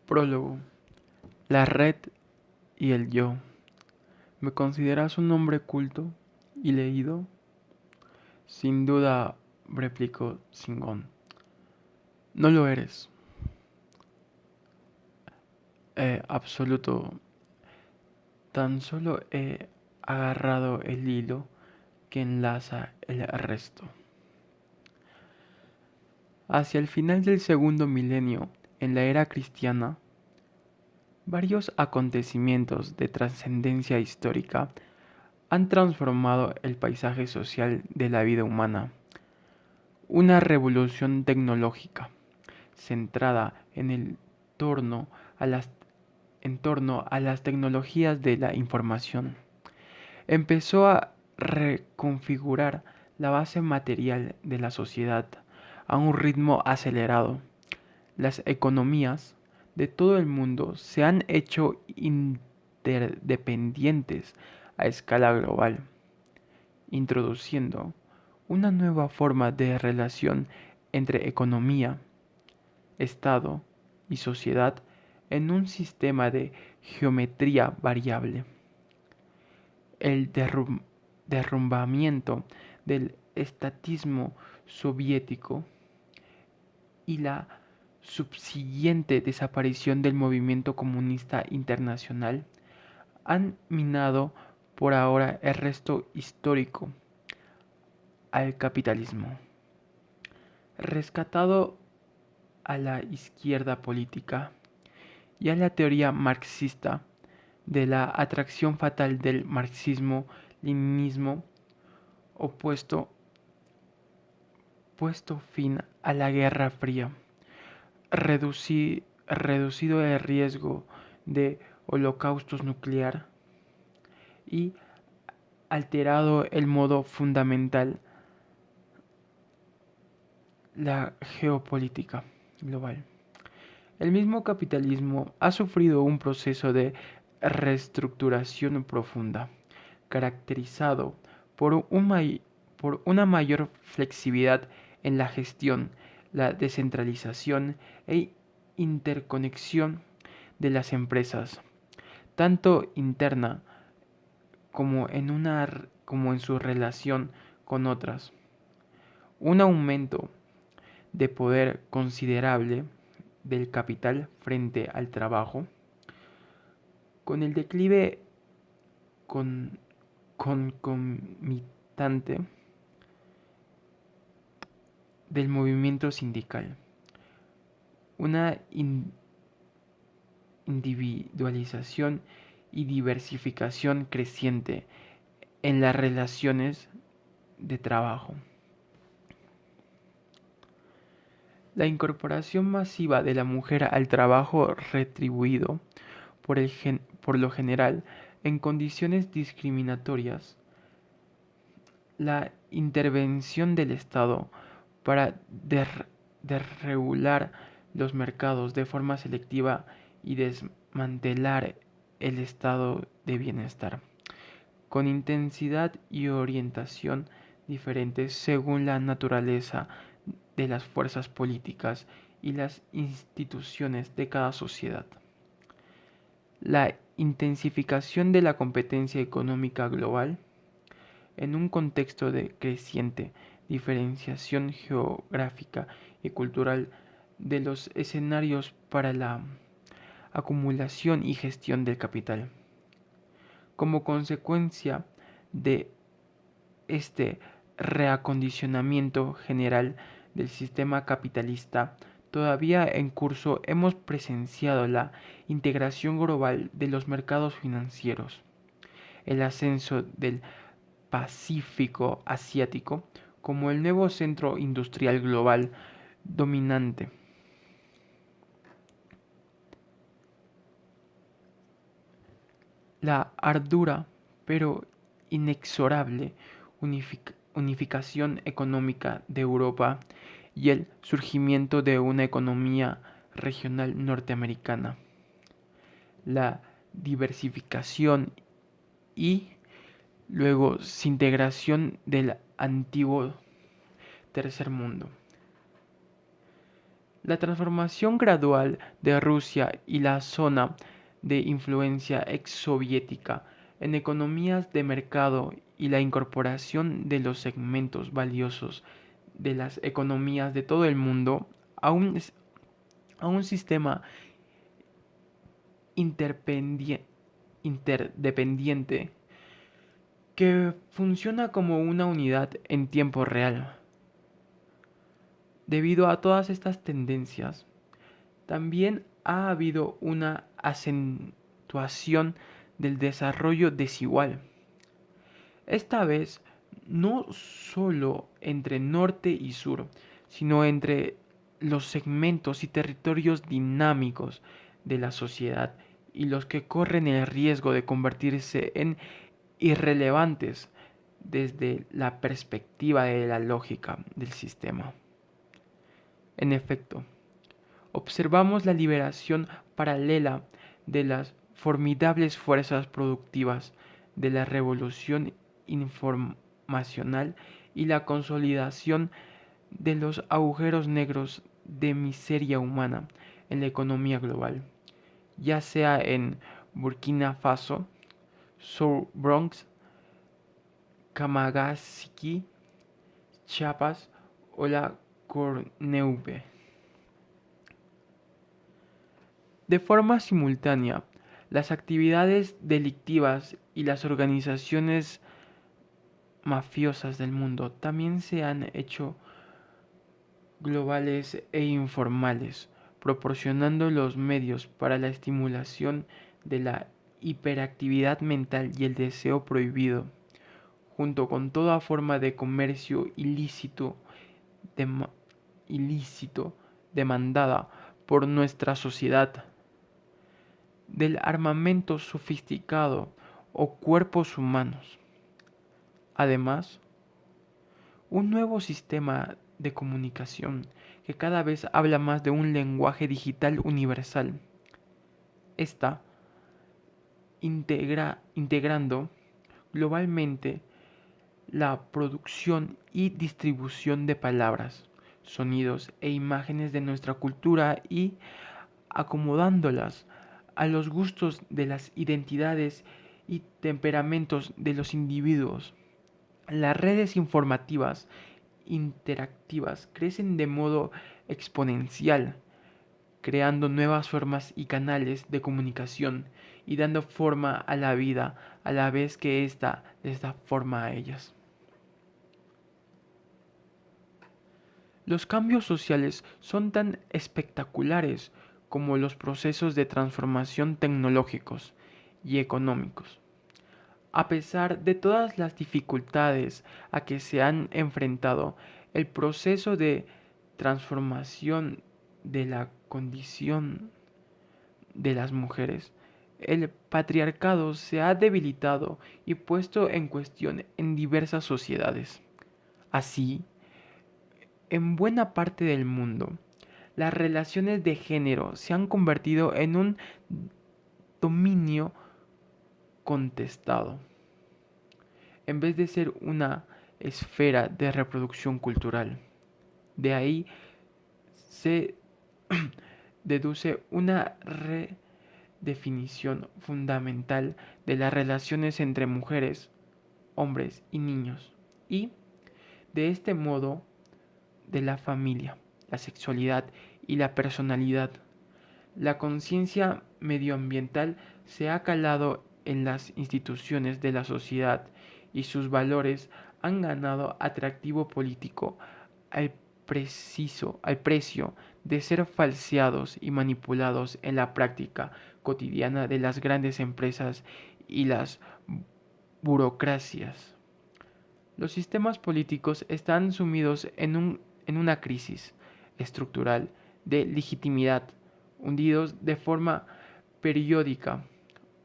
Prólogo. La red y el yo. ¿Me consideras un hombre culto y leído? Sin duda, replicó Singón. No lo eres. Absoluto. Tan solo he agarrado el hilo que enlaza el resto. Hacia el final del segundo milenio, en la era cristiana, varios acontecimientos de trascendencia histórica han transformado el paisaje social de la vida humana. Una revolución tecnológica centrada torno a las, en torno a las tecnologías de la información empezó a reconfigurar la base material de la sociedad a un ritmo acelerado. Las economías de todo el mundo se han hecho interdependientes a escala global, introduciendo una nueva forma de relación entre economía, Estado y sociedad en un sistema de geometría variable. El derrumbamiento del estatismo soviético y la subsiguiente desaparición del movimiento comunista internacional han minado por ahora el resto histórico al capitalismo, rescatado a la izquierda política y a la teoría marxista de la atracción fatal del marxismo-leninismo opuesto puesto fin a la Guerra Fría, reducido el riesgo de holocaustos nuclear y alterado el modo fundamental la geopolítica global. El mismo capitalismo ha sufrido un proceso de reestructuración profunda, caracterizado por una mayor flexibilidad en la gestión, la descentralización e interconexión de las empresas, tanto interna como en su relación con otras. Un aumento de poder considerable del capital frente al trabajo, con el declive concomitante del movimiento sindical, una individualización y diversificación creciente en las relaciones de trabajo. La incorporación masiva de la mujer al trabajo retribuido, por lo general, en condiciones discriminatorias, la intervención del Estado para desregular los mercados de forma selectiva y desmantelar el estado de bienestar, con intensidad y orientación diferentes según la naturaleza de las fuerzas políticas y las instituciones de cada sociedad. La intensificación de la competencia económica global en un contexto de creciente diferenciación geográfica y cultural de los escenarios para la acumulación y gestión del capital. Como consecuencia de este reacondicionamiento general del sistema capitalista todavía en curso, hemos presenciado la integración global de los mercados financieros, el ascenso del Pacífico Asiático como el nuevo centro industrial global dominante. La ardua pero inexorable unificación económica de Europa y el surgimiento de una economía regional norteamericana. La diversificación y luego integración del antiguo tercer mundo. La transformación gradual de Rusia y la zona de influencia exsoviética en economías de mercado y la incorporación de los segmentos valiosos de las economías de todo el mundo a un sistema interdependiente que funciona como una unidad en tiempo real. Debido a todas estas tendencias, también ha habido una acentuación del desarrollo desigual. Esta vez no solo entre norte y sur, sino entre los segmentos y territorios dinámicos de la sociedad y los que corren el riesgo de convertirse en irrelevantes desde la perspectiva de la lógica del sistema. En efecto, observamos la liberación paralela de las formidables fuerzas productivas de la revolución informacional y la consolidación de los agujeros negros de miseria humana en la economía global, ya sea en Burkina Faso, South Bronx, Kamagasiki, Chiapas o la Corneuve. De forma simultánea, las actividades delictivas y las organizaciones mafiosas del mundo también se han hecho globales e informales, proporcionando los medios para la estimulación de la hiperactividad mental y el deseo prohibido, junto con toda forma de comercio ilícito demandada por nuestra sociedad, del armamento sofisticado o cuerpos humanos. Además, un nuevo sistema de comunicación que cada vez habla más de un lenguaje digital universal. Está integrando globalmente la producción y distribución de palabras, sonidos e imágenes de nuestra cultura y acomodándolas a los gustos de las identidades y temperamentos de los individuos. Las redes informativas interactivas crecen de modo exponencial, creando nuevas formas y canales de comunicación y dando forma a la vida a la vez que ésta les da forma a ellas. Los cambios sociales son tan espectaculares como los procesos de transformación tecnológicos y económicos. A pesar de todas las dificultades a que se han enfrentado, el proceso de transformación de la condición de las mujeres, el patriarcado se ha debilitado y puesto en cuestión en diversas sociedades. Así, en buena parte del mundo, las relaciones de género se han convertido en un dominio contestado, en vez de ser una esfera de reproducción cultural. De ahí se deduce una redefinición fundamental de las relaciones entre mujeres, hombres y niños, y, de este modo, de la familia, la sexualidad y la personalidad. La conciencia medioambiental se ha calado en las instituciones de la sociedad y sus valores han ganado atractivo político al precio de ser falseados y manipulados en la práctica cotidiana de las grandes empresas y las burocracias. Los sistemas políticos están sumidos en una crisis estructural de legitimidad, hundidos de forma periódica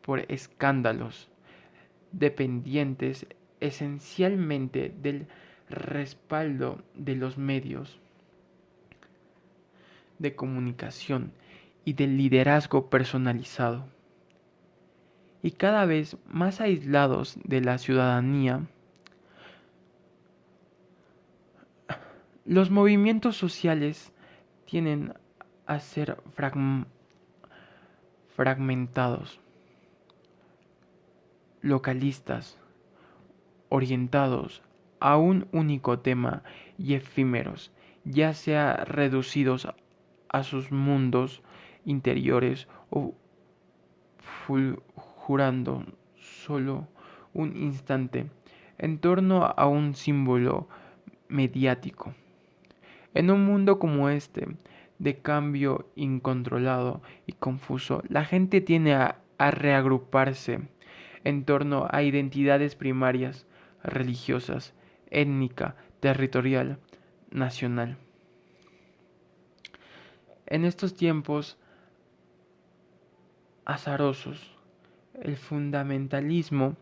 por escándalos dependientes esencialmente del respaldo de los medios de comunicación y del liderazgo personalizado, y cada vez más aislados de la ciudadanía. Los movimientos sociales tienden a ser fragmentados, localistas, orientados a un único tema y efímeros, ya sea reducidos a sus mundos interiores o fulgurando solo un instante en torno a un símbolo mediático. En un mundo como este, de cambio incontrolado y confuso, la gente tiende a reagruparse en torno a identidades primarias, religiosas, étnica, territorial, nacional. En estos tiempos azarosos, el fundamentalismo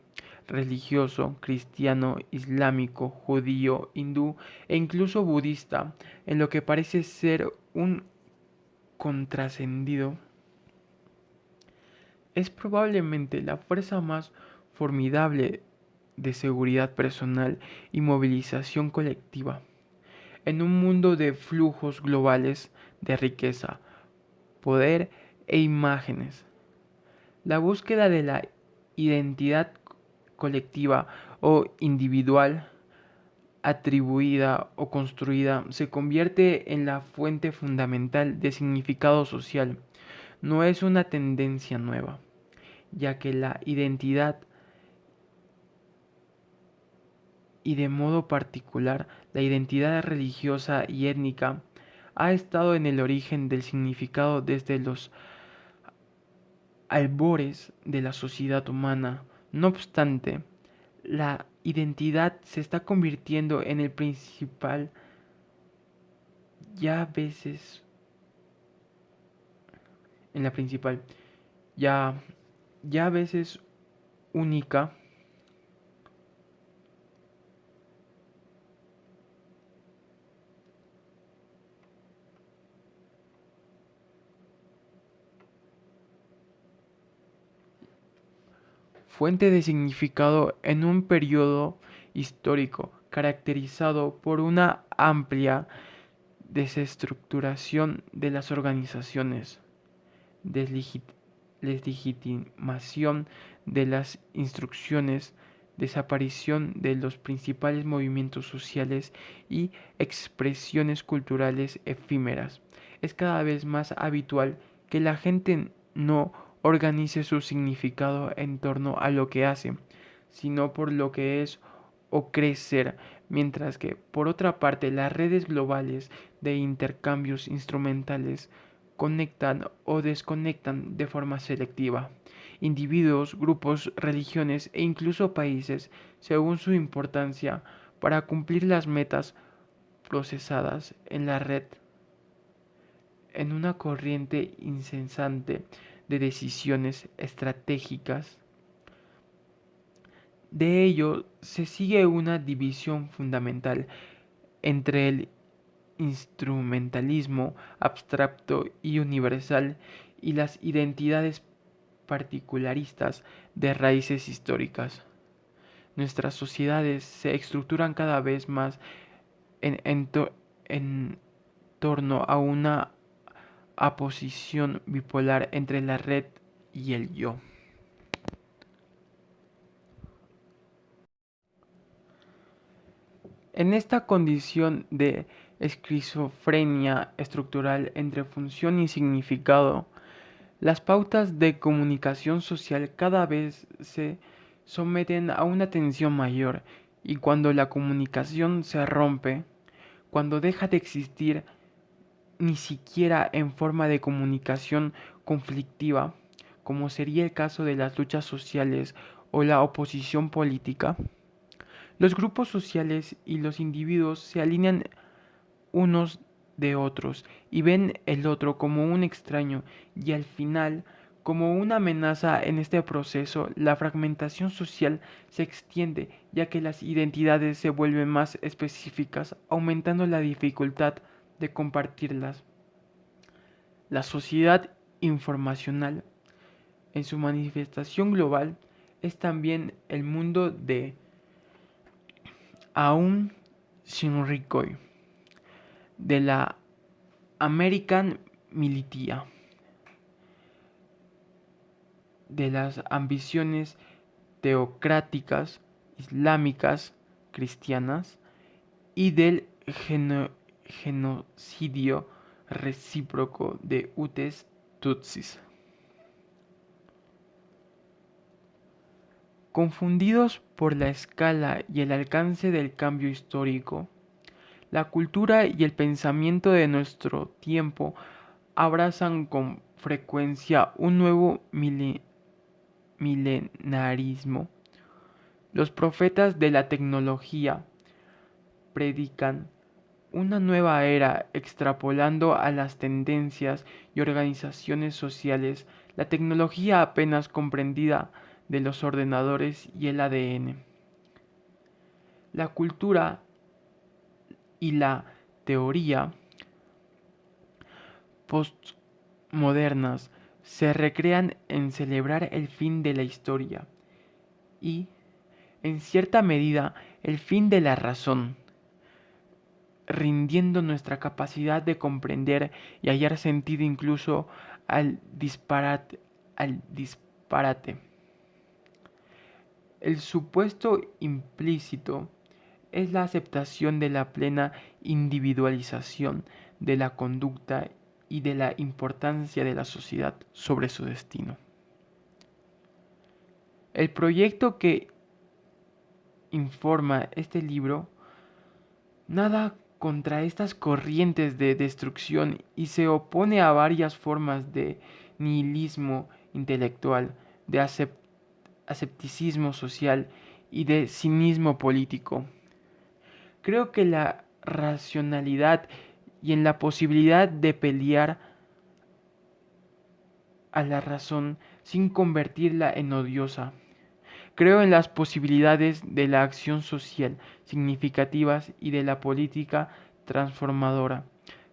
religioso, cristiano, islámico, judío, hindú e incluso budista, en lo que parece ser un contrascendido, es probablemente la fuerza más formidable de seguridad personal y movilización colectiva. En un mundo de flujos globales de riqueza, poder e imágenes, la búsqueda de la identidad colectiva o individual, atribuida o construida, se convierte en la fuente fundamental de significado social. No es una tendencia nueva, ya que la identidad, y de modo particular la identidad religiosa y étnica, ha estado en el origen del significado desde los albores de la sociedad humana. No obstante, la identidad se está convirtiendo en el principal, ya a veces, en la principal, ya, ya a veces única fuente de significado en un periodo histórico caracterizado por una amplia desestructuración de las organizaciones, deslegitimación de las instrucciones, desaparición de los principales movimientos sociales y expresiones culturales efímeras. Es cada vez más habitual que la gente no organice su significado en torno a lo que hace, sino por lo que es o cree ser, mientras que, por otra parte, las redes globales de intercambios instrumentales conectan o desconectan de forma selectiva individuos, grupos, religiones e incluso países según su importancia para cumplir las metas procesadas en la red en una corriente incesante de decisiones estratégicas. De ello se sigue una división fundamental entre el instrumentalismo abstracto y universal y las identidades particularistas de raíces históricas. Nuestras sociedades se estructuran cada vez más en torno a una aposición bipolar entre la red y el yo. En esta condición de esquizofrenia estructural entre función y significado, las pautas de comunicación social cada vez se someten a una tensión mayor y cuando la comunicación se rompe, cuando deja de existir ni siquiera en forma de comunicación conflictiva, como sería el caso de las luchas sociales o la oposición política, los grupos sociales y los individuos se alinean unos de otros y ven el otro como un extraño y al final como una amenaza. En este proceso, la fragmentación social se extiende ya que las identidades se vuelven más específicas, aumentando la dificultad de compartirlas. La sociedad informacional, en su manifestación global, es también el mundo de Aung Shinrikyo, de la American militia, de las ambiciones teocráticas, islámicas, cristianas y del genocidio recíproco de Hutus Tutsis. Confundidos por la escala y el alcance del cambio histórico, la cultura y el pensamiento de nuestro tiempo abrazan con frecuencia un nuevo milenarismo. Los profetas de la tecnología predican una nueva era extrapolando a las tendencias y organizaciones sociales la tecnología apenas comprendida de los ordenadores y el ADN. La cultura y la teoría postmodernas se recrean en celebrar el fin de la historia y, en cierta medida, el fin de la razón, rindiendo nuestra capacidad de comprender y hallar sentido incluso al disparate. El supuesto implícito es la aceptación de la plena individualización de la conducta y de la importancia de la sociedad sobre su destino. El proyecto que informa este libro nada contra estas corrientes de destrucción y se opone a varias formas de nihilismo intelectual, de asepticismo social y de cinismo político. Creo que la racionalidad y en la posibilidad de pelear a la razón sin convertirla en odiosa. Creo en las posibilidades de la acción social significativas y de la política transformadora,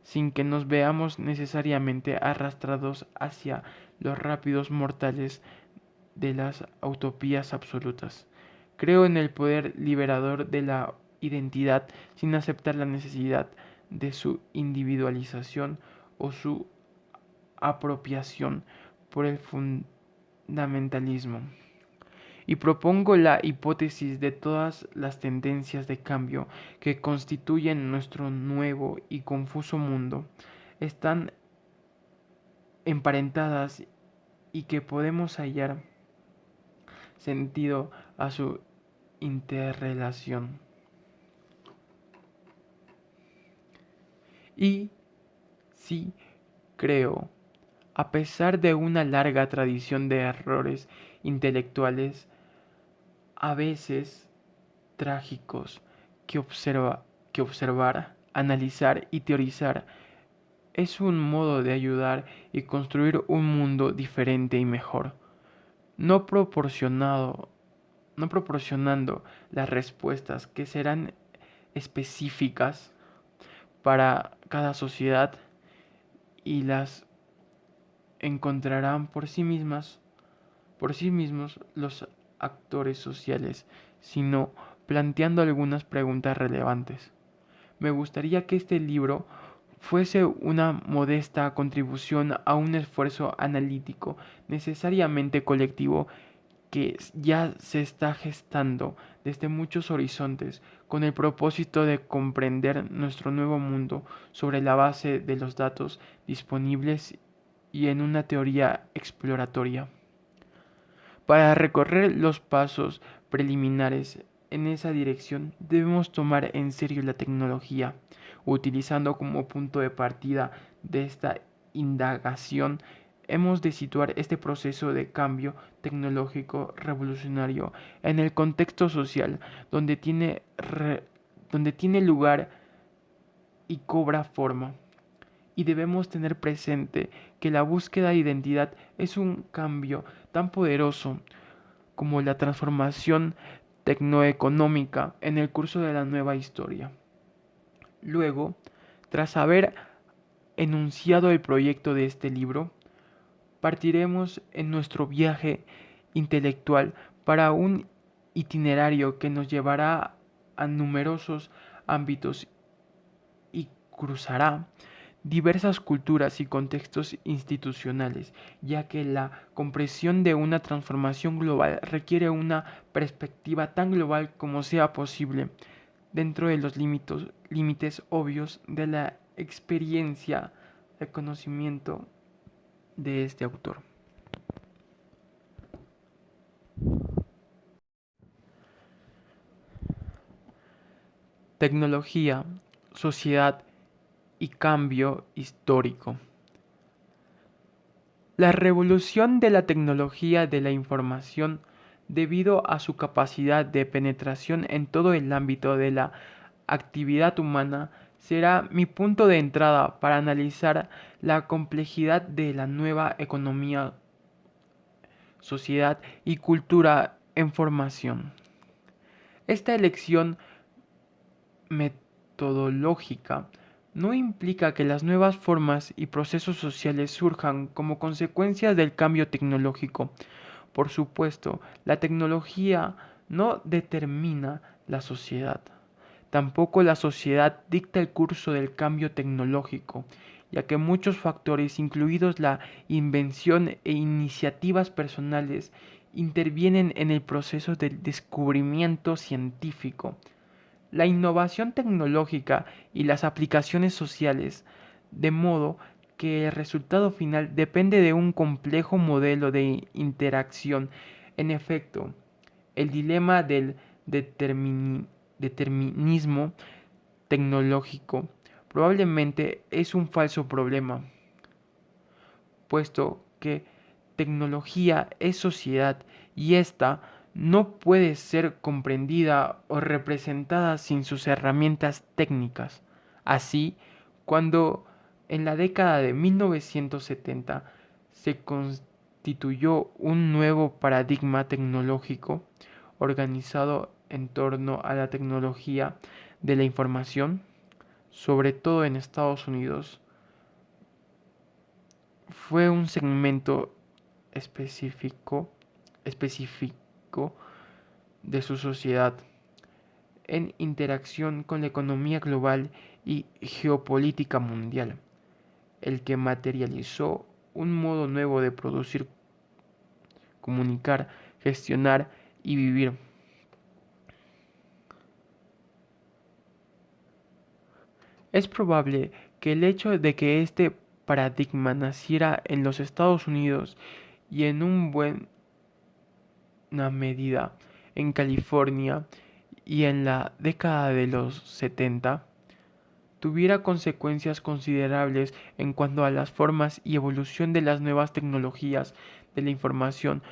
sin que nos veamos necesariamente arrastrados hacia los rápidos mortales de las utopías absolutas. Creo en el poder liberador de la identidad sin aceptar la necesidad de su individualización o su apropiación por el fundamentalismo. Y propongo la hipótesis de todas las tendencias de cambio que constituyen nuestro nuevo y confuso mundo están emparentadas y que podemos hallar sentido a su interrelación. Y sí creo, a pesar de una larga tradición de errores intelectuales, a veces trágicos, que observar, analizar y teorizar es un modo de ayudar y construir un mundo diferente y mejor, no proporcionando las respuestas que serán específicas para cada sociedad y las encontrarán por sí mismos los actores sociales, sino planteando algunas preguntas relevantes. Me gustaría que este libro fuese una modesta contribución a un esfuerzo analítico necesariamente colectivo que ya se está gestando desde muchos horizontes con el propósito de comprender nuestro nuevo mundo sobre la base de los datos disponibles y en una teoría exploratoria. Para recorrer los pasos preliminares en esa dirección, debemos tomar en serio la tecnología, utilizando como punto de partida de esta indagación. Hemos de situar este proceso de cambio tecnológico revolucionario en el contexto social donde tiene lugar y cobra forma. Y debemos tener presente que la búsqueda de identidad es un cambio tan poderoso como la transformación tecnoeconómica en el curso de la nueva historia. Luego, tras haber enunciado el proyecto de este libro, partiremos en nuestro viaje intelectual para un itinerario que nos llevará a numerosos ámbitos y cruzará diversas culturas y contextos institucionales, ya que la comprensión de una transformación global requiere una perspectiva tan global como sea posible, dentro de los límites obvios de la experiencia de conocimiento de este autor. Tecnología, sociedad y cambio histórico. La revolución de la tecnología de la información, debido a su capacidad de penetración en todo el ámbito de la actividad humana, será mi punto de entrada para analizar la complejidad de la nueva economía, sociedad y cultura en formación. Esta elección metodológica no implica que las nuevas formas y procesos sociales surjan como consecuencia del cambio tecnológico. Por supuesto, la tecnología no determina la sociedad. Tampoco la sociedad dicta el curso del cambio tecnológico, ya que muchos factores, incluidos la invención e iniciativas personales, intervienen en el proceso del descubrimiento científico, la innovación tecnológica y las aplicaciones sociales, de modo que el resultado final depende de un complejo modelo de interacción. En efecto, el dilema del determinismo tecnológico probablemente es un falso problema, puesto que tecnología es sociedad y ésta no puede ser comprendida o representada sin sus herramientas técnicas. Así, cuando en la década de 1970 se constituyó un nuevo paradigma tecnológico organizado en torno a la tecnología de la información, sobre todo en Estados Unidos, fue un segmento específico, específico de su sociedad en interacción con la economía global y geopolítica mundial, el que materializó un modo nuevo de producir, comunicar, gestionar y vivir. Es probable que el hecho de que este paradigma naciera en los Estados Unidos y en buena medida en California y en la década de los 70 tuviera consecuencias considerables en cuanto a las formas y evolución de las nuevas tecnologías de la información.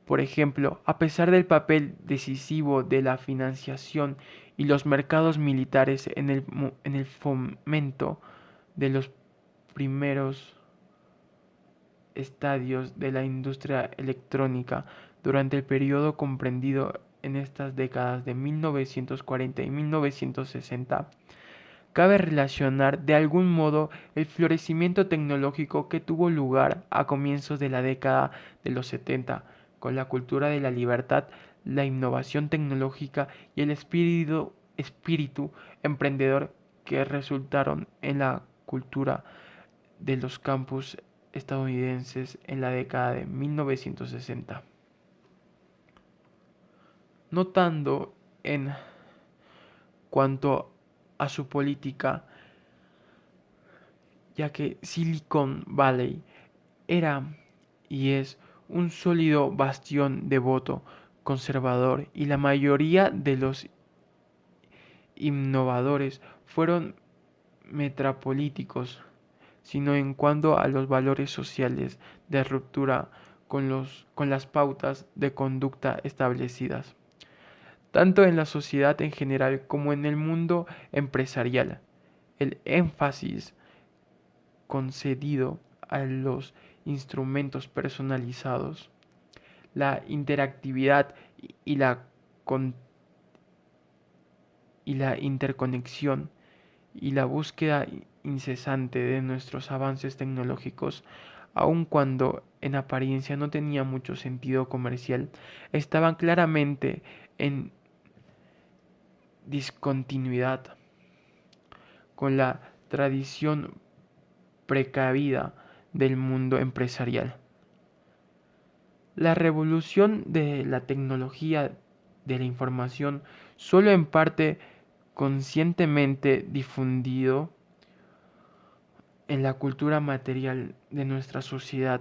Por ejemplo, a pesar del papel decisivo de la financiación y los mercados militares en el fomento de los primeros estadios de la industria electrónica durante el periodo comprendido en estas décadas de 1940 y 1960, cabe relacionar de algún modo el florecimiento tecnológico que tuvo lugar a comienzos de la década de los 70 con la cultura de la libertad, la innovación tecnológica y el espíritu emprendedor que resultaron en la cultura de los campus estadounidenses en la década de 1960. Notando en cuanto a su política, ya que Silicon Valley era y es un sólido bastión de voto conservador y la mayoría de los innovadores fueron metapolíticos, sino en cuanto a los valores sociales de ruptura con las pautas de conducta establecidas, tanto en la sociedad en general como en el mundo empresarial. El énfasis concedido a los instrumentos personalizados, la interactividad y y la interconexión y la búsqueda incesante de nuestros avances tecnológicos, aun cuando en apariencia no tenía mucho sentido comercial, estaban claramente en discontinuidad con la tradición precavida del mundo empresarial. La revolución de la tecnología de la información solo en parte conscientemente difundido en la cultura material de nuestra sociedad,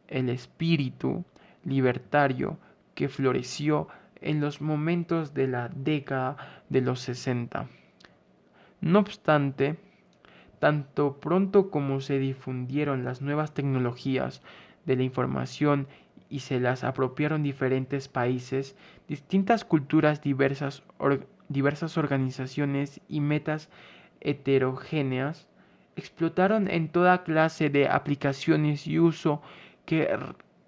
el espíritu libertario que floreció en los momentos de la década de los 60. No obstante, tanto pronto como se difundieron las nuevas tecnologías de la información y se las apropiaron diferentes países, distintas culturas, diversas organizaciones y metas heterogéneas, explotaron en toda clase de aplicaciones y uso que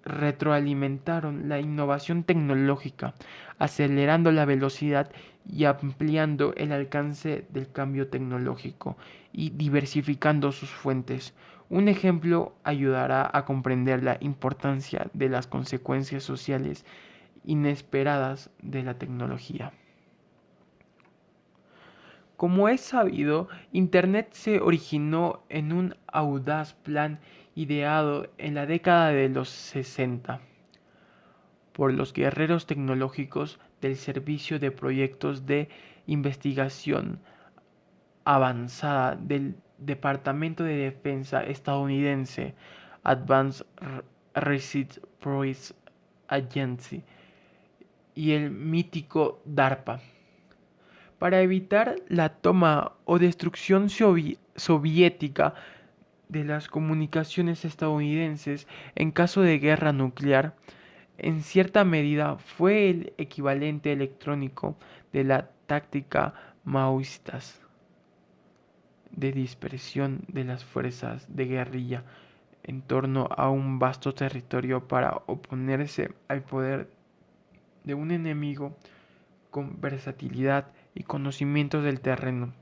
retroalimentaron la innovación tecnológica, acelerando la velocidad y ampliando el alcance del cambio tecnológico y diversificando sus fuentes. Un ejemplo ayudará a comprender la importancia de las consecuencias sociales inesperadas de la tecnología. Como es sabido, Internet se originó en un audaz plan ideado en la década de los 60 por los guerreros tecnológicos del Servicio de Proyectos de Investigación Avanzada del Departamento de Defensa estadounidense, Advanced Research Projects Agency, y el mítico DARPA, para evitar la toma o destrucción soviética de las comunicaciones estadounidenses en caso de guerra nuclear. En cierta medida fue el equivalente electrónico de la táctica maoísta de dispersión de las fuerzas de guerrilla en torno a un vasto territorio para oponerse al poder de un enemigo con versatilidad y conocimientos del terreno.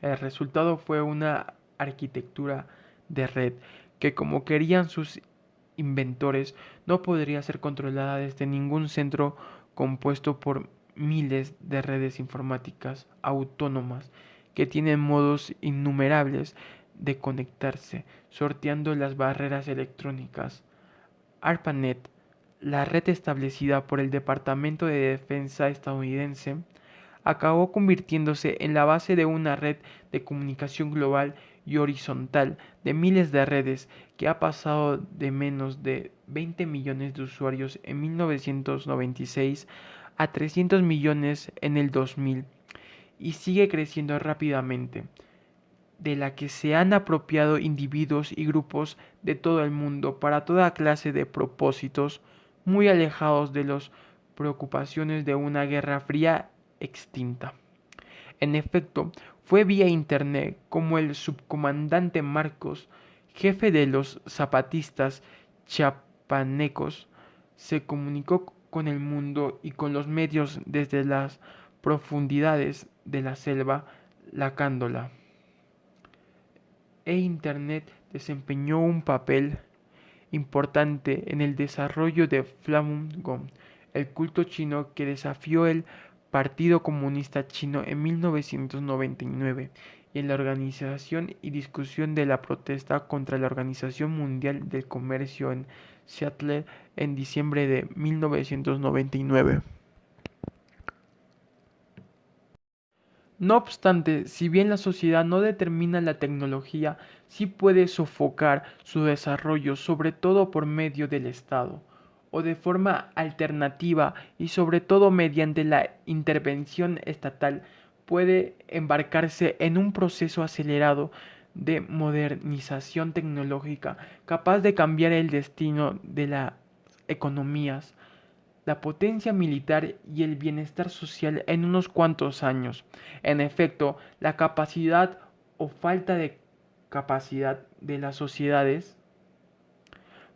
El resultado fue una arquitectura de red que, como querían sus inventores, no podría ser controlada desde ningún centro, compuesto por miles de redes informáticas autónomas que tienen modos innumerables de conectarse, sorteando las barreras electrónicas. ARPANET, la red establecida por el Departamento de Defensa estadounidense, acabó convirtiéndose en la base de una red de comunicación global y horizontal de miles de redes que ha pasado de menos de 20 millones de usuarios en 1996 a 300 millones en el 2000 y sigue creciendo rápidamente, de la que se han apropiado individuos y grupos de todo el mundo para toda clase de propósitos muy alejados de las preocupaciones de una guerra fría extinta. En efecto, fue vía Internet como el subcomandante Marcos, jefe de los zapatistas chiapanecos, se comunicó con el mundo y con los medios desde las profundidades de la selva Lacándola. Internet desempeñó un papel importante en el desarrollo de Falun Gong, el culto chino que desafió el Partido Comunista Chino en 1999 y en la organización y discusión de la protesta contra la Organización Mundial del Comercio en Seattle en diciembre de 1999. No obstante, si bien la sociedad no determina la tecnología, sí puede sofocar su desarrollo, sobre todo por medio del Estado, o de forma alternativa y sobre todo mediante la intervención estatal, puede embarcarse en un proceso acelerado de modernización tecnológica capaz de cambiar el destino de las economías, la potencia militar y el bienestar social en unos cuantos años. En efecto, la capacidad o falta de capacidad de las sociedades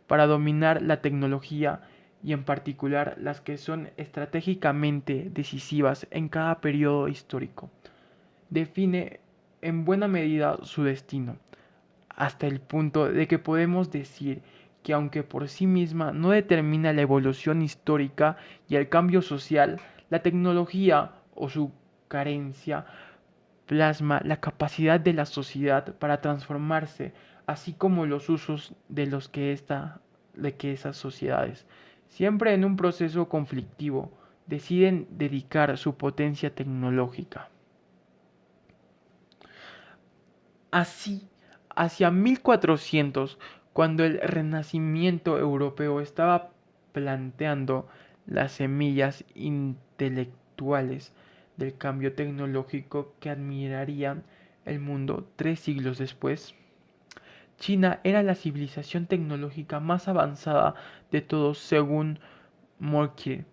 para dominar la tecnología y en particular las que son estratégicamente decisivas en cada periodo histórico, define en buena medida su destino, hasta el punto de que podemos decir que aunque por sí misma no determina la evolución histórica y el cambio social, la tecnología o su carencia plasma la capacidad de la sociedad para transformarse, así como los usos de que esas sociedades, siempre en un proceso conflictivo, deciden dedicar su potencia tecnológica. Así, hacia 1400, cuando el Renacimiento europeo estaba planteando las semillas intelectuales del cambio tecnológico que admirarían el mundo 3 siglos después, China era la civilización tecnológica más avanzada de todos según Morkier.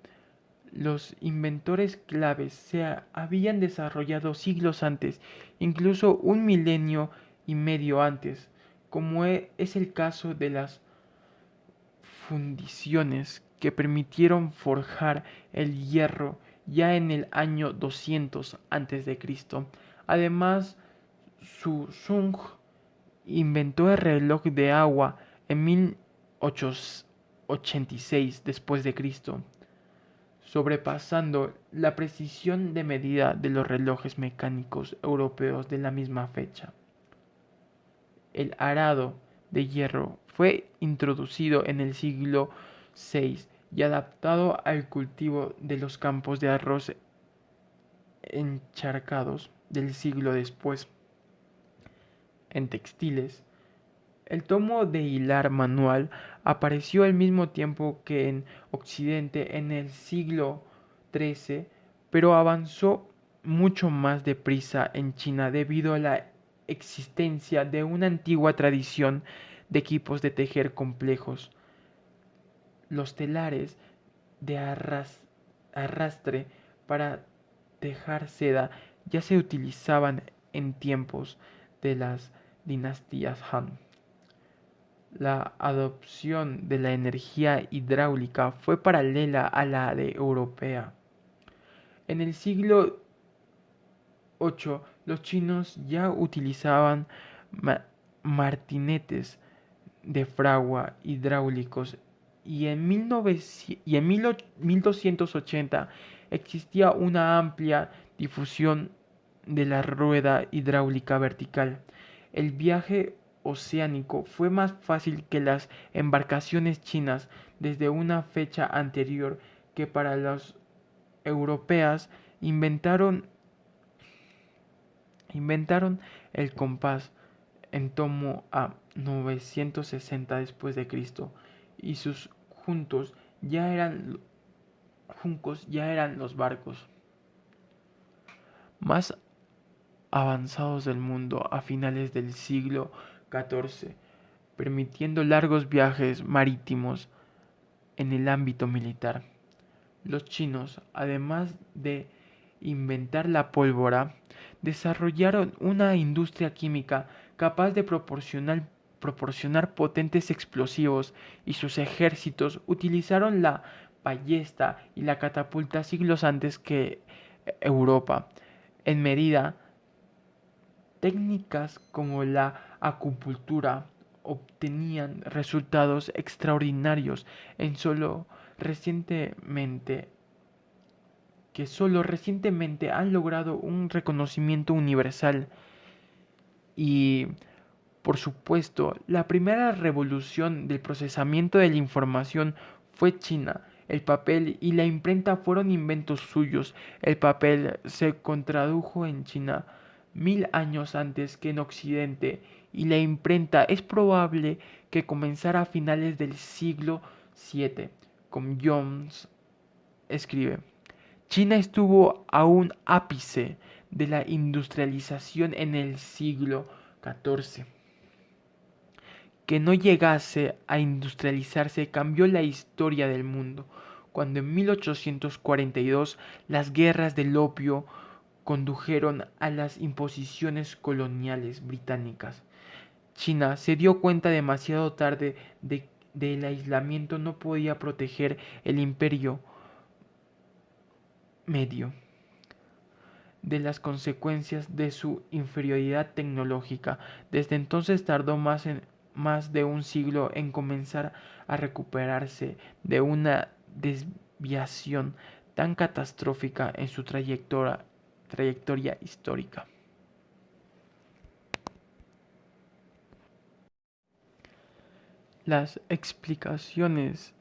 Los inventores claves se habían desarrollado siglos antes, incluso un milenio y medio antes, como es el caso de las fundiciones que permitieron forjar el hierro ya en el año 200 a.C. Además, Su Sung inventó el reloj de agua en 1886 después de Cristo, sobrepasando la precisión de medida de los relojes mecánicos europeos de la misma fecha. El arado de hierro fue introducido en el siglo VI y adaptado al cultivo de los campos de arroz encharcados del siglo después. En textiles, el tomo de hilar manual apareció al mismo tiempo que en Occidente en el siglo XIII, pero avanzó mucho más deprisa en China debido a la existencia de una antigua tradición de equipos de tejer complejos. Los telares de arrastre para tejar seda ya se utilizaban en tiempos de las dinastías Han. La adopción de la energía hidráulica fue paralela a la de europea. En el siglo VIII, los chinos ya utilizaban martinetes de fragua hidráulicos y en 1280 existía una amplia difusión de la rueda hidráulica vertical. El viaje oceánico fue más fácil que las embarcaciones chinas desde una fecha anterior que para las europeas inventaron el compás en torno a 960 después de Cristo y sus juncos ya eran los barcos más avanzados del mundo a finales del siglo XIV, permitiendo largos viajes marítimos en el ámbito militar. Los chinos, además de inventar la pólvora, desarrollaron una industria química capaz de proporcionar potentes explosivos y sus ejércitos utilizaron la ballesta y la catapulta siglos antes que Europa. En medida, técnicas como la acupuntura obtenían resultados extraordinarios en solo recientemente han logrado un reconocimiento universal. Y, por supuesto, la primera revolución del procesamiento de la información fue China. El papel y la imprenta fueron inventos suyos. El papel se contradujo en China 1000 años antes que en Occidente, y la imprenta es probable que comenzara a finales del siglo VII. Como Jones escribe, China estuvo a un ápice de la industrialización en el siglo XIV. Que no llegase a industrializarse cambió la historia del mundo, cuando en 1842 las guerras del opio condujeron a las imposiciones coloniales británicas. China se dio cuenta demasiado tarde del aislamiento no podía proteger el imperio medio de las consecuencias de su inferioridad tecnológica. Desde entonces tardó más de un siglo en comenzar a recuperarse de una desviación tan catastrófica en su trayectoria histórica. Las explicaciones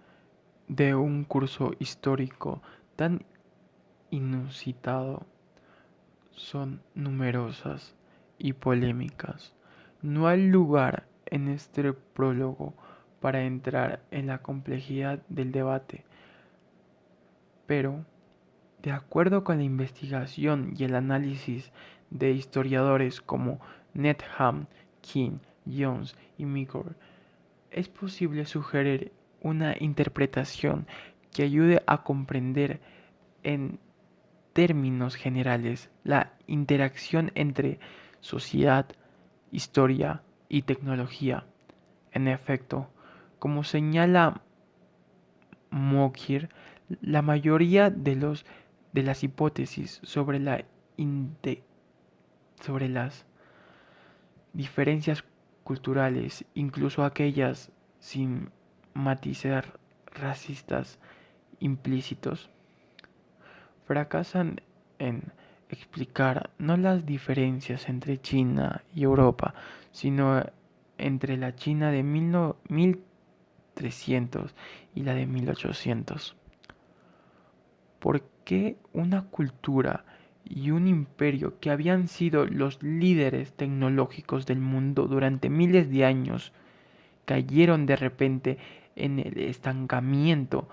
de un curso histórico tan inusitado son numerosas y polémicas. No hay lugar en este prólogo para entrar en la complejidad del debate, pero, de acuerdo con la investigación y el análisis de historiadores como Needham, King, Jones y Meagher, es posible sugerir una interpretación que ayude a comprender en términos generales la interacción entre sociedad, historia y tecnología. En efecto, como señala Mockir, la mayoría de las hipótesis sobre las diferencias culturales, incluso aquellas sin matices racistas implícitos, fracasan en explicar no las diferencias entre China y Europa, sino entre la China de 1300 y la de 1800. ¿Por qué una cultura y un imperio que habían sido los líderes tecnológicos del mundo durante miles de años cayeron de repente en el estancamiento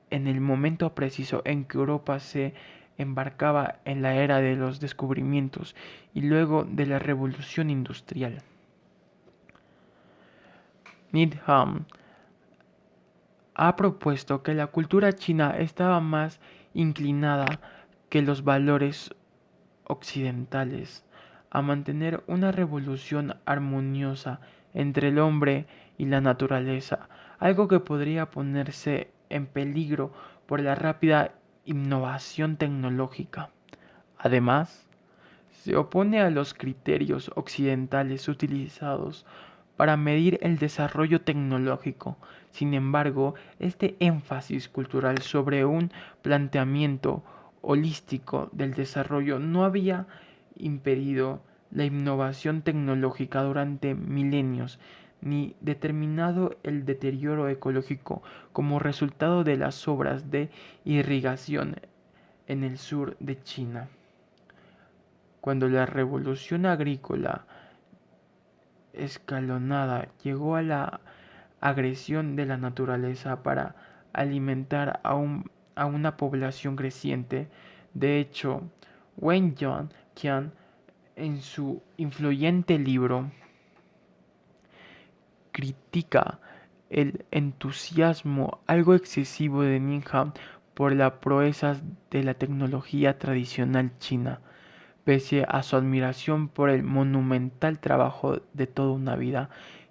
en el momento preciso en que Europa se embarcaba en la era de los descubrimientos y luego de la revolución industrial? Needham ha propuesto que la cultura china estaba más inclinada que los valores occidentales a mantener una revolución armoniosa entre el hombre y la naturaleza, algo que podría ponerse en peligro por la rápida innovación tecnológica. Además, se opone a los criterios occidentales utilizados para medir el desarrollo tecnológico. Sin embargo, este énfasis cultural sobre un planteamiento holístico del desarrollo no había impedido la innovación tecnológica durante milenios, ni determinado el deterioro ecológico como resultado de las obras de irrigación en el sur de China. Cuando la revolución agrícola escalonada llegó a la agresión de la naturaleza para alimentar a una población creciente. De hecho, Wen Qian, en su influyente libro, critica el entusiasmo algo excesivo de Needham por las proezas de la tecnología tradicional china, pese a su admiración por el monumental trabajo de toda una vida.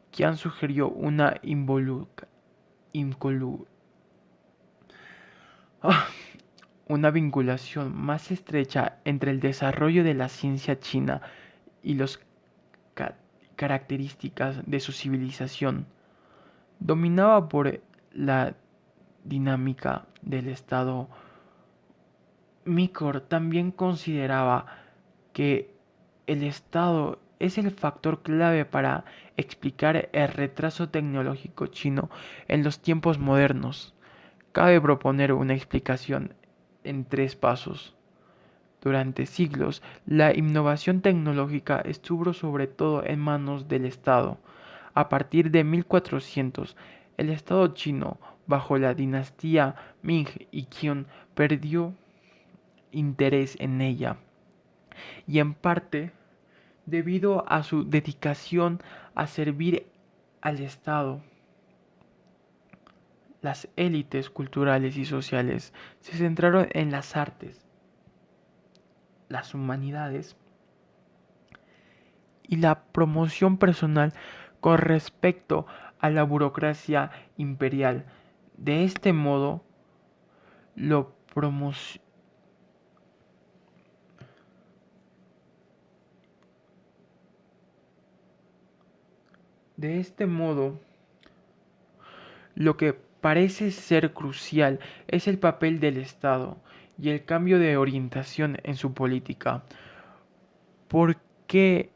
Qian sugirió una vinculación más estrecha entre el desarrollo de la ciencia china y las características de su civilización, dominada por la dinámica del Estado. Meagher también consideraba que el Estado es el factor clave para explicar el retraso tecnológico chino en los tiempos modernos. Cabe proponer una explicación en tres pasos. Durante siglos, la innovación tecnológica estuvo sobre todo en manos del Estado. A partir de 1400, el Estado chino, bajo la dinastía Ming y Qing, perdió interés en ella, y en parte debido a su dedicación a servir al Estado. Las élites culturales y sociales se centraron en las artes, las humanidades y la promoción personal con respecto a la burocracia imperial. De este modo, lo promocionó. De este modo, lo que parece ser crucial es el papel del Estado y el cambio de orientación en su política. ¿Por qué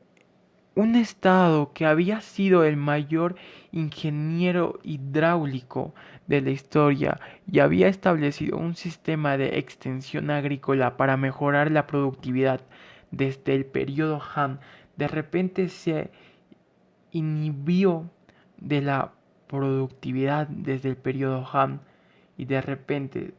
un estado que había sido el mayor ingeniero hidráulico de la historia y había establecido un sistema de extensión agrícola para mejorar la productividad desde el periodo Han, de repente se inhibió de la productividad desde el periodo Han y de repente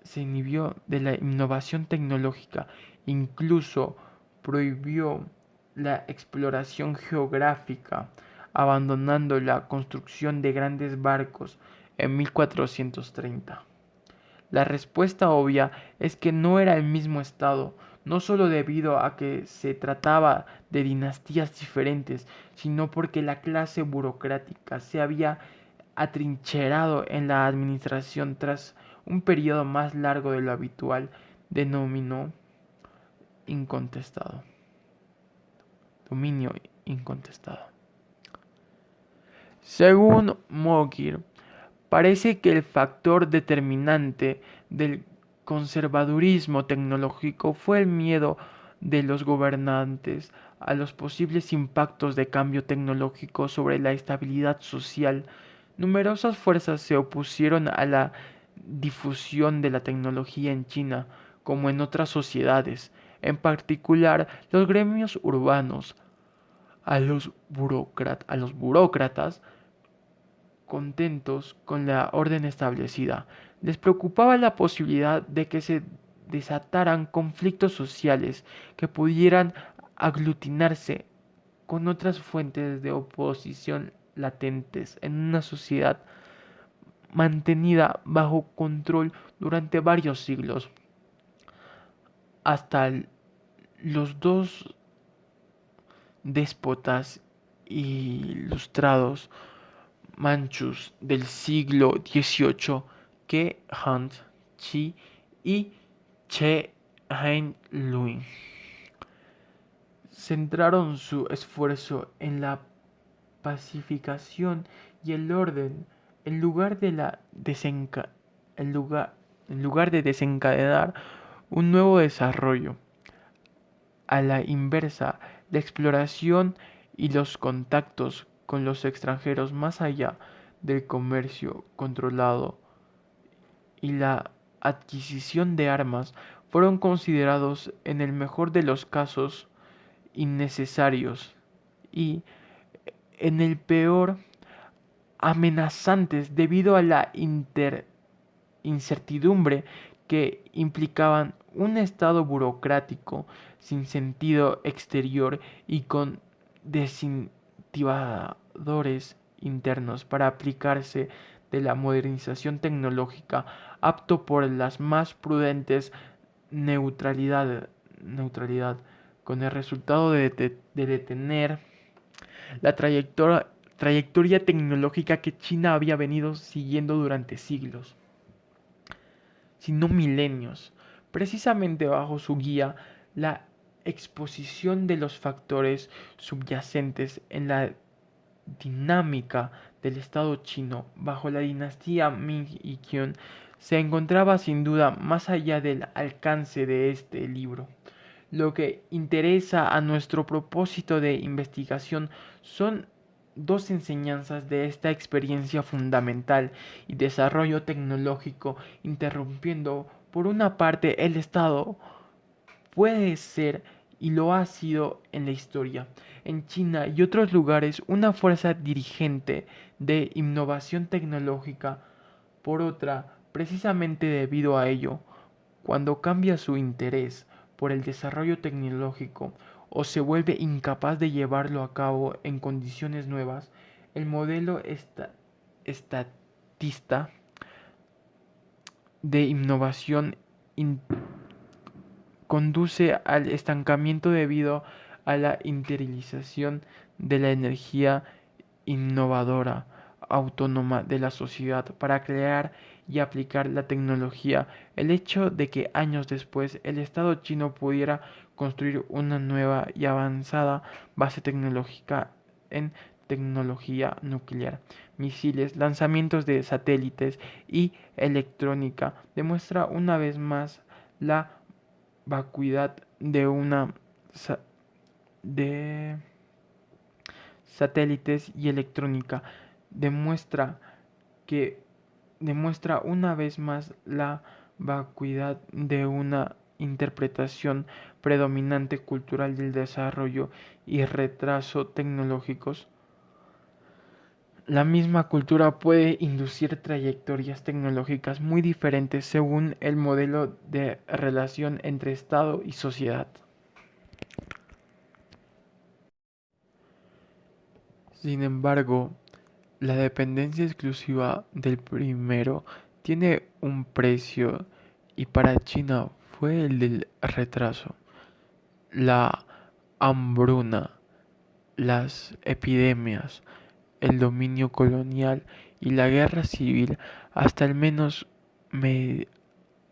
se inhibió de la innovación tecnológica, incluso prohibió la exploración geográfica, abandonando la construcción de grandes barcos en 1430. La respuesta obvia es que no era el mismo estado, no solo debido a que se trataba de dinastías diferentes, sino porque la clase burocrática se había atrincherado en la administración tras un periodo más largo de lo habitual, denominó incontestado. Dominio incontestado. Según Mogir, parece que el factor determinante del conservadurismo tecnológico fue el miedo de los gobernantes a los posibles impactos de cambio tecnológico sobre la estabilidad social. Numerosas fuerzas se opusieron a la difusión de la tecnología en China, como en otras sociedades, en particular los gremios urbanos, a los burócratas contentos con la orden establecida. Les preocupaba la posibilidad de que se desataran conflictos sociales que pudieran aglutinarse con otras fuentes de oposición latentes en una sociedad mantenida bajo control durante varios siglos. Hasta los dos déspotas ilustrados manchus del siglo XVIII, Ke Hunt Chi y Che Hein-Luin, centraron su esfuerzo en la pacificación y el orden en lugar de desencadenar un nuevo desarrollo. A la inversa, la exploración y los contactos con los extranjeros más allá del comercio controlado y la adquisición de armas fueron considerados en el mejor de los casos innecesarios y en el peor amenazantes debido a la incertidumbre que implicaban un estado burocrático sin sentido exterior y con desincentivadores internos para aplicarse de la modernización tecnológica, apto por las más prudentes neutralidad, con el resultado de detener la trayectoria tecnológica que China había venido siguiendo durante siglos, sino milenios. Precisamente bajo su guía, la exposición de los factores subyacentes en la dinámica del Estado chino bajo la dinastía Ming y Qing se encontraba sin duda más allá del alcance de este libro. Lo que interesa a nuestro propósito de investigación son dos enseñanzas de esta experiencia fundamental y desarrollo tecnológico, interrumpiendo por una parte el Estado puede ser y lo ha sido en la historia. En China y otros lugares, una fuerza dirigente de innovación tecnológica. Por otra, precisamente debido a ello, cuando cambia su interés por el desarrollo tecnológico o se vuelve incapaz de llevarlo a cabo en condiciones nuevas, el modelo estatista de innovación conduce al estancamiento debido a la interiorización de la energía innovadora autónoma de la sociedad para crear y aplicar la tecnología. El hecho de que años después el Estado chino pudiera construir una nueva y avanzada base tecnológica en tecnología nuclear, misiles, lanzamientos de satélites y electrónica demuestra una vez más la vacuidad de una de satélites y electrónica demuestra que demuestra una vez más la vacuidad de una interpretación predominante cultural del desarrollo y retraso tecnológicos. La misma cultura puede inducir trayectorias tecnológicas muy diferentes según el modelo de relación entre Estado y sociedad. Sin embargo, la dependencia exclusiva del primero tiene un precio y para China fue el del retraso. La hambruna, las epidemias, el dominio colonial y la guerra civil hasta al menos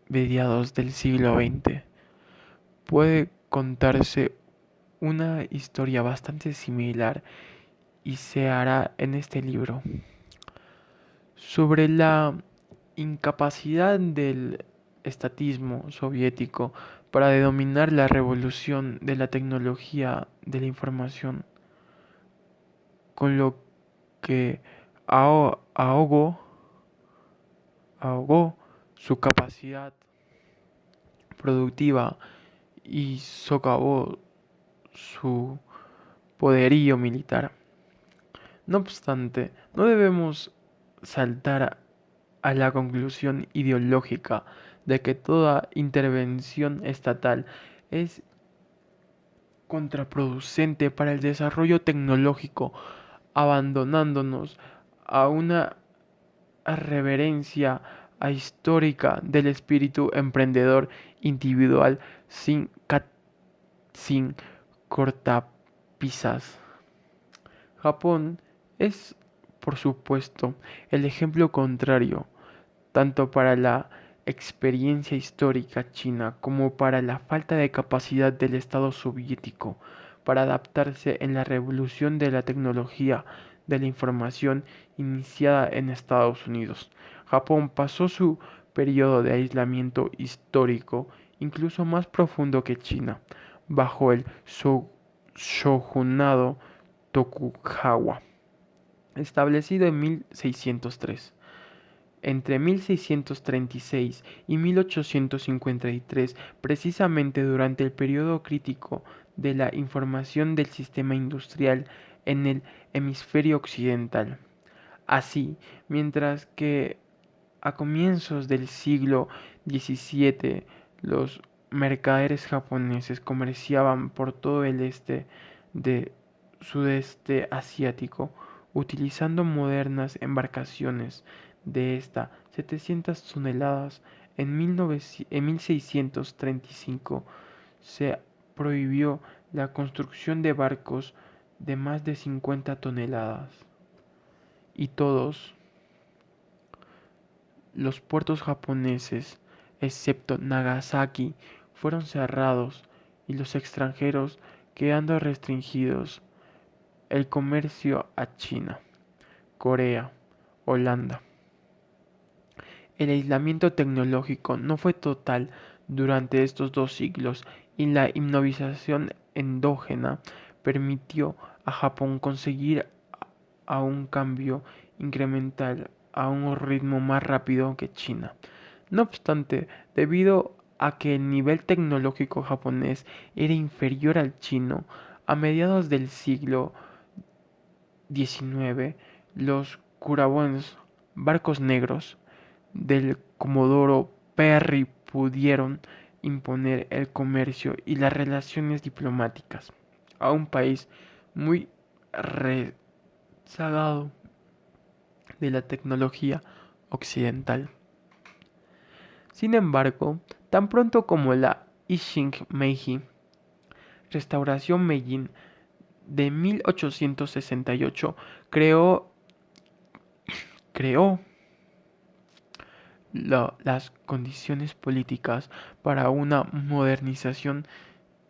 mediados del siglo XX. Puede contarse una historia bastante similar y se hará en este libro sobre la incapacidad del estatismo soviético para denominar la revolución de la tecnología de la información, con lo que ahogó su capacidad productiva y socavó su poderío militar. No obstante, no debemos saltar a la conclusión ideológica de que toda intervención estatal es contraproducente para el desarrollo tecnológico, abandonándonos a una reverencia histórica del espíritu emprendedor individual sin cortapisas. Japón es, por supuesto, el ejemplo contrario, tanto para la experiencia histórica china como para la falta de capacidad del Estado soviético para adaptarse en la revolución de la tecnología de la información iniciada en Estados Unidos. Japón pasó su periodo de aislamiento histórico incluso más profundo que China, bajo el shogunado Tokugawa, establecido en 1603. Entre 1636 y 1853, precisamente durante el periodo crítico de la información del sistema industrial en el hemisferio occidental. Así, mientras que a comienzos del siglo XVII los mercaderes japoneses comerciaban por todo el este de sudeste asiático, utilizando modernas embarcaciones de hasta 700 toneladas. En 1635 se prohibió la construcción de barcos de más de 50 toneladas y todos los puertos japoneses, excepto Nagasaki, fueron cerrados y los extranjeros quedando restringidos el comercio a China, Corea, Holanda. El aislamiento tecnológico no fue total durante estos 2 siglos y la innovación endógena permitió a Japón conseguir a un cambio incremental a un ritmo más rápido que China. No obstante, debido a que el nivel tecnológico japonés era inferior al chino, a mediados del siglo XIX, los curabons, barcos negros, del Comodoro Perry pudieron imponer el comercio y las relaciones diplomáticas a un país muy rezagado de la tecnología occidental. Sin embargo, tan pronto como la Isshing Meiji Restauración Meiji de 1868 creó las condiciones políticas para una modernización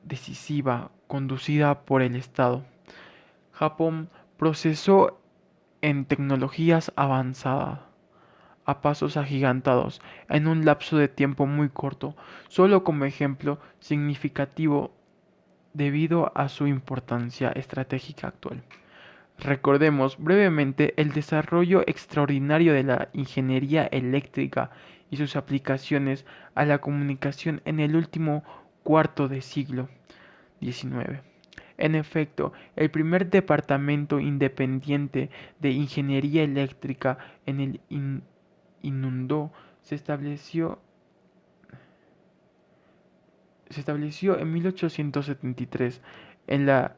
decisiva conducida por el Estado. Japón procesó en tecnologías avanzadas a pasos agigantados en un lapso de tiempo muy corto. Solo como ejemplo significativo debido a su importancia estratégica actual. Recordemos brevemente el desarrollo extraordinario de la ingeniería eléctrica y sus aplicaciones a la comunicación en el último cuarto de siglo XIX. En efecto, el primer departamento independiente de ingeniería eléctrica en el inundó se estableció en 1873 en la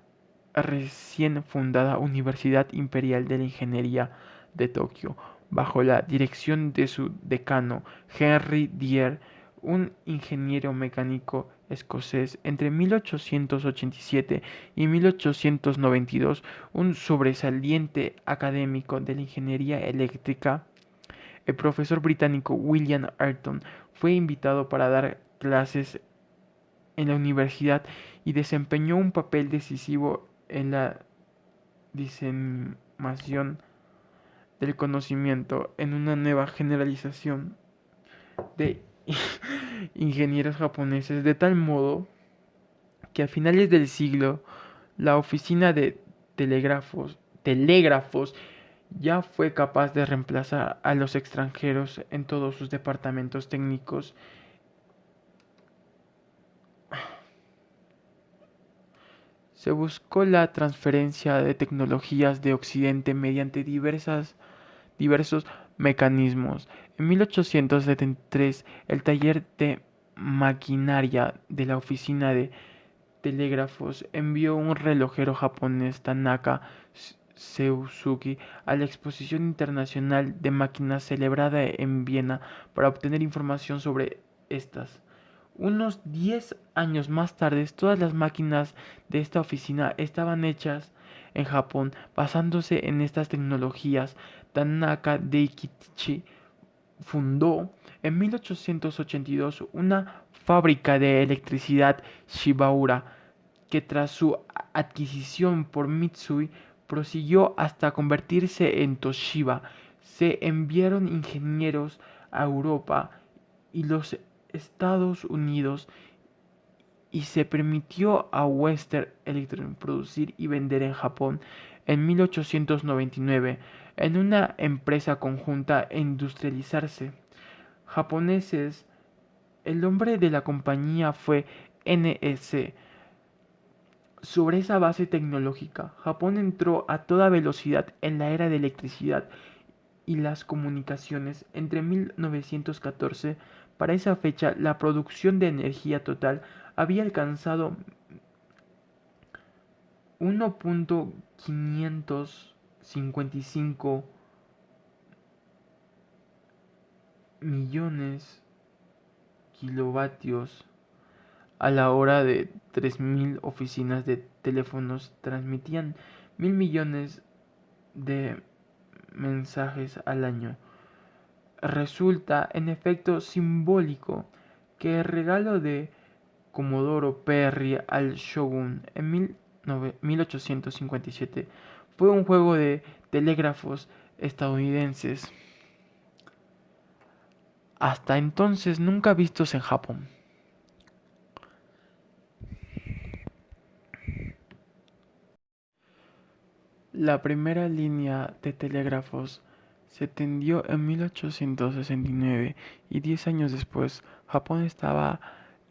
recién fundada Universidad Imperial de la Ingeniería de Tokio, bajo la dirección de su decano Henry Dyer, un ingeniero mecánico escocés. Entre 1887 y 1892, un sobresaliente académico de la ingeniería eléctrica, el profesor británico William Ayrton fue invitado para dar clases en la universidad y desempeñó un papel decisivo en la diseminación del conocimiento en una nueva generalización de ingenieros japoneses, de tal modo que a finales del siglo la oficina de telégrafos ya fue capaz de reemplazar a los extranjeros en todos sus departamentos técnicos. Se buscó la transferencia de tecnologías de Occidente mediante diversos mecanismos. En 1873, el taller de maquinaria de la oficina de telégrafos envió un relojero japonés, Tanaka Seusugi, a la Exposición Internacional de Máquinas celebrada en Viena para obtener información sobre estas. Unos 10 años más tarde, todas las máquinas de esta oficina estaban hechas en Japón, basándose en estas tecnologías. Tanaka Daikichi fundó en 1882 una fábrica de electricidad Shibaura, que tras su adquisición por Mitsui prosiguió hasta convertirse en Toshiba. Se enviaron ingenieros a Europa y los Estados Unidos y se permitió a Western Electric producir y vender en Japón en 1899 en una empresa conjunta e industrializarse. Japoneses, el nombre de la compañía fue NEC. Sobre esa base tecnológica, Japón entró a toda velocidad en la era de electricidad y las comunicaciones. Entre 1914, para esa fecha, la producción de energía total había alcanzado 1.555 millones kilovatios a la hora. De 3.000 oficinas de teléfonos transmitían 1.000 millones de mensajes al año. Resulta, en efecto, simbólico que el regalo de Comodoro Perry al shogun en 1857 fue un juego de telégrafos estadounidenses, hasta entonces nunca vistos en Japón. La primera línea de telégrafos se tendió en 1869 y 10 años después Japón estaba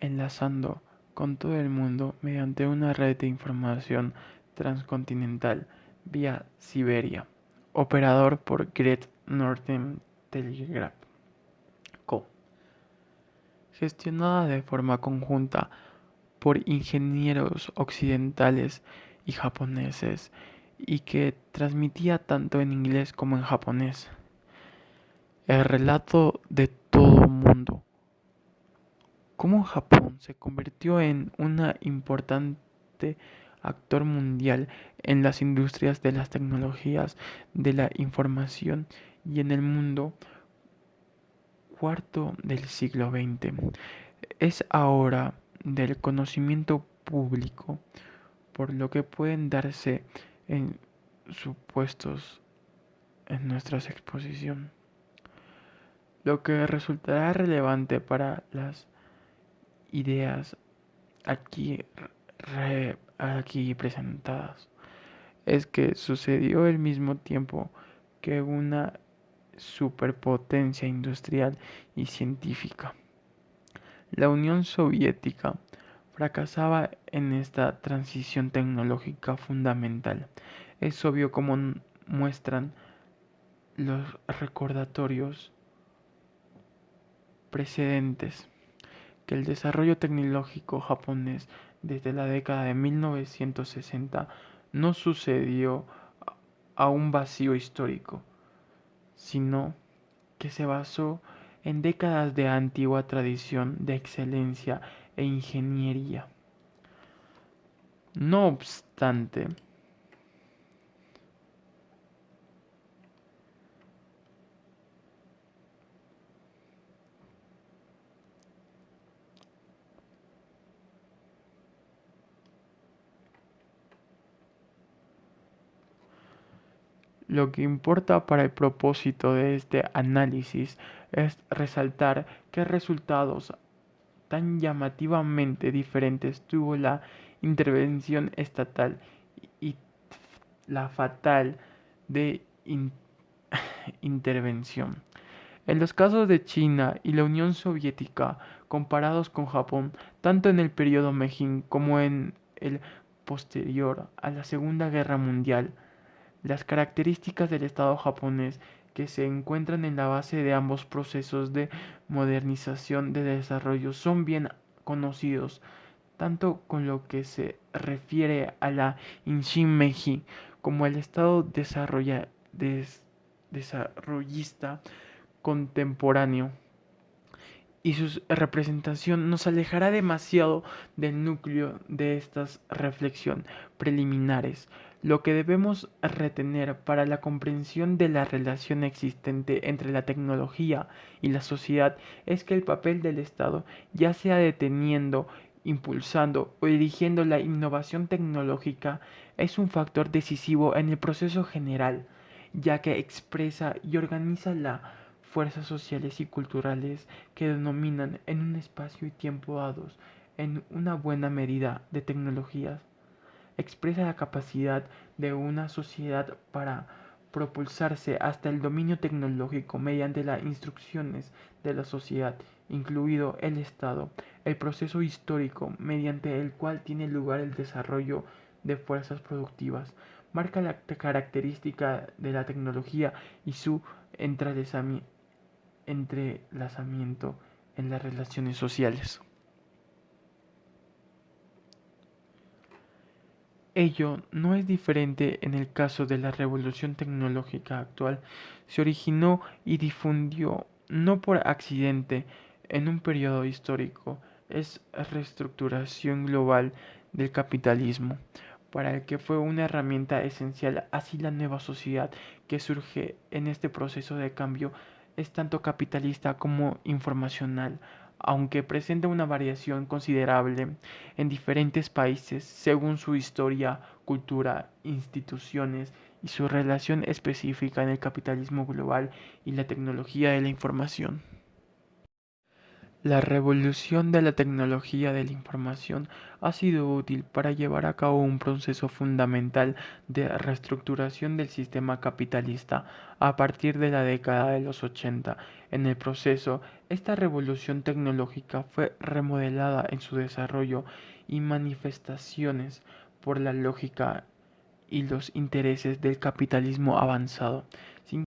enlazando con todo el mundo mediante una red de información transcontinental vía Siberia, operador por Great Northern Telegraph Co., gestionada de forma conjunta por ingenieros occidentales y japoneses, y que transmitía tanto en inglés como en japonés. El relato de todo mundo, cómo Japón se convirtió en un importante actor mundial en las industrias de las tecnologías de la información y en el mundo cuarto del siglo XX, es ahora del conocimiento público, por lo que pueden darse en supuestos en nuestra exposición. Lo que resultará relevante para las ideas aquí aquí presentadas es que sucedió al mismo tiempo que una superpotencia industrial y científica. La Unión Soviética fracasaba en esta transición tecnológica fundamental. Es obvio como muestran los recordatorios precedentes que el desarrollo tecnológico japonés desde la década de 1960 no sucedió a un vacío histórico, sino que se basó en décadas de antigua tradición de excelencia e ingeniería. No obstante, lo que importa para el propósito de este análisis es resaltar qué resultados tan llamativamente diferentes tuvo la intervención estatal y la fatal de intervención. En los casos de China y la Unión Soviética, comparados con Japón, tanto en el periodo Meiji como en el posterior a la Segunda Guerra Mundial, las características del Estado japonés que se encuentran en la base de ambos procesos de modernización de desarrollo son bien conocidos, tanto con lo que se refiere a la Inshin Meiji como al Estado desarrollista contemporáneo, y su representación nos alejará demasiado del núcleo de estas reflexiones preliminares. Lo que debemos retener para la comprensión de la relación existente entre la tecnología y la sociedad es que el papel del Estado, ya sea deteniendo, impulsando o dirigiendo la innovación tecnológica, es un factor decisivo en el proceso general, ya que expresa y organiza la fuerzas sociales y culturales que denominan en un espacio y tiempo dados, en una buena medida de tecnologías, expresa la capacidad de una sociedad para propulsarse hasta el dominio tecnológico mediante las instrucciones de la sociedad, incluido el Estado, el proceso histórico mediante el cual tiene lugar el desarrollo de fuerzas productivas, marca la característica de la tecnología y su entrelazamiento en las relaciones sociales. Ello no es diferente en el caso de la revolución tecnológica actual. Se originó y difundió no por accidente en un periodo histórico, es reestructuración global del capitalismo, para el que fue una herramienta esencial. Así la nueva sociedad que surge en este proceso de cambio es tanto capitalista como informacional, aunque presenta una variación considerable en diferentes países según su historia, cultura, instituciones y su relación específica en el capitalismo global y la tecnología de la información. La revolución de la tecnología de la información ha sido útil para llevar a cabo un proceso fundamental de reestructuración del sistema capitalista a partir de la década de los 80. En el proceso, esta revolución tecnológica fue remodelada en su desarrollo y manifestaciones por la lógica y los intereses del capitalismo avanzado.